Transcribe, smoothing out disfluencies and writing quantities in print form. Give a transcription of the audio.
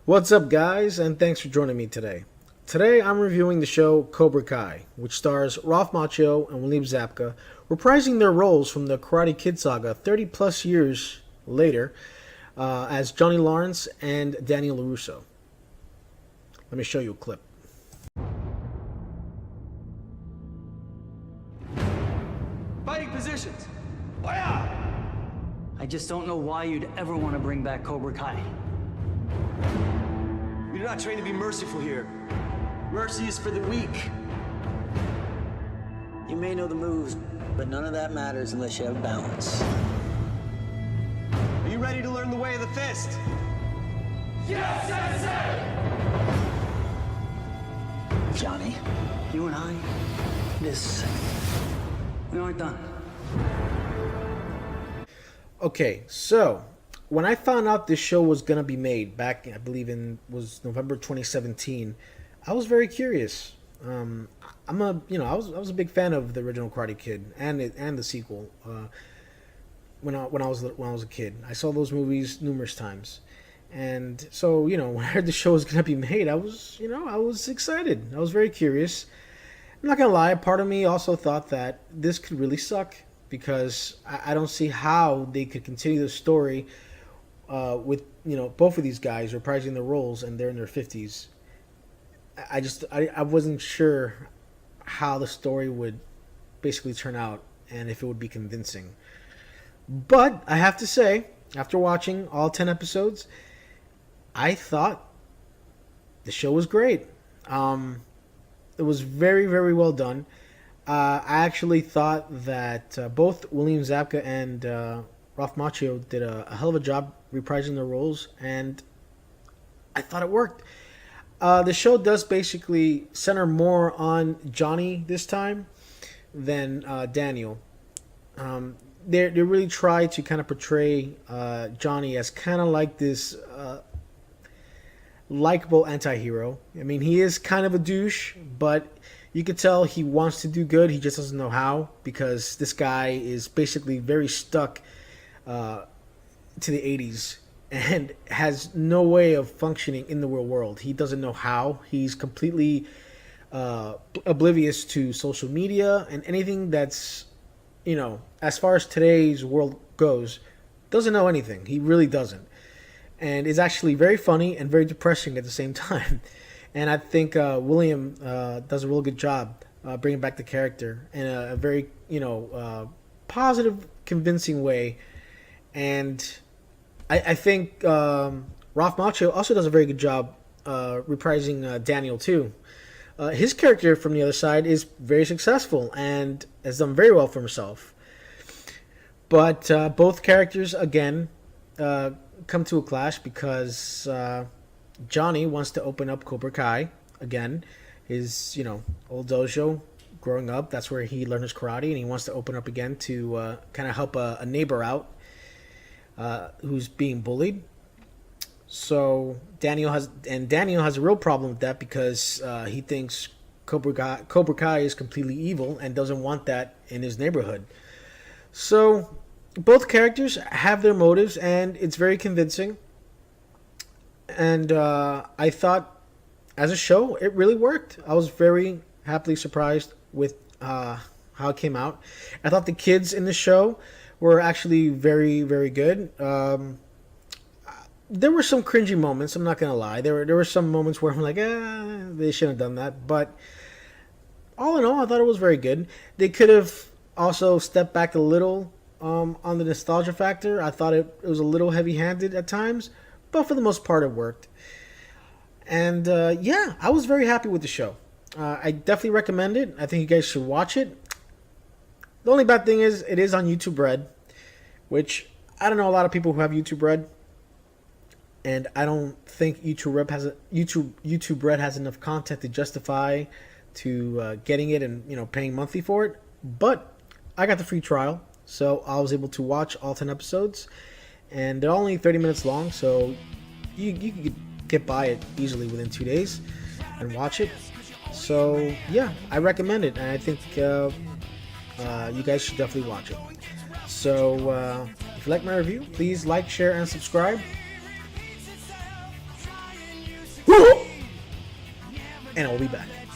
What's up, guys, and thanks for joining me today. Today I'm reviewing the show Cobra Kai, which stars Ralph Macchio and William Zabka, reprising their roles from the Karate Kid saga 30 plus years later as Johnny Lawrence and Daniel LaRusso. Let me show you a clip. Fighting positions. I just don't know why you'd ever want to bring back Cobra Kai. We do not train to be merciful here. Mercy is for the weak. You may know the moves, but none of that matters unless you have balance. Are you ready to learn the way of the fist? Yes, Sensei! Johnny, You and I, we aren't done. Okay, so when I found out this show was gonna be made back, I believe was November 2017, I was very curious. I was a big fan of the original Karate Kid and the sequel. When I was a kid, I saw those movies numerous times, and so when I heard the show was gonna be made, I was excited. I was very curious. I'm not gonna lie, part of me also thought that this could really suck because I don't see how they could continue the story with both of these guys reprising their roles and they're in their 50s. I wasn't sure how the story would basically turn out and if it would be convincing. But I have to say, after watching all 10 episodes, I thought the show was great. It was very, very well done. I actually thought that both William Zabka and Ralph Macchio did a hell of a job reprising their roles, and I thought it worked. The show does basically center more on Johnny this time than Daniel. They really try to kind of portray Johnny as kind of like this likable anti-hero. I mean, he is kind of a douche, but you could tell he wants to do good. He just doesn't know how, because this guy is basically very stuck to the 80s and has no way of functioning in the real world. He doesn't know how. He's completely oblivious to social media and anything that's, as far as today's world goes, doesn't know anything. He really doesn't. And it's actually very funny and very depressing at the same time. And I think William does a real good job bringing back the character in a very, positive, convincing way. And I think Ralph Macchio also does a very good job reprising Daniel too. His character from the other side is very successful and has done very well for himself. But both characters, again, come to a clash because Johnny wants to open up Cobra Kai again, his old dojo. Growing up, that's where he learned his karate, and he wants to open up again to kind of help a neighbor out who's being bullied. So Daniel has a real problem with that because he thinks Cobra Kai is completely evil and doesn't want that in his neighborhood. So both characters have their motives, and it's very convincing. And I thought, as a show, it really worked. I was very happily surprised with how it came out. I thought the kids in the show were actually very, very good. There were some cringy moments, I'm not going to lie. There were some moments where I'm like, they shouldn't have done that. But all in all, I thought it was very good. They could have also stepped back a little on the nostalgia factor. I thought it was a little heavy-handed at times, but for the most part, it worked. And I was very happy with the show. I definitely recommend it. I think you guys should watch it. The only bad thing is it is on YouTube Red, which I don't know a lot of people who have YouTube Red, and I don't think YouTube Red has enough content to justify to getting it and paying monthly for it. But I got the free trial, so I was able to watch all 10 episodes, and they're only 30 minutes long, so you can get by it easily within 2 days and watch it. So yeah, I recommend it, and I think you guys should definitely watch it. So if you like my review, please like, share, and subscribe. and I'll be back.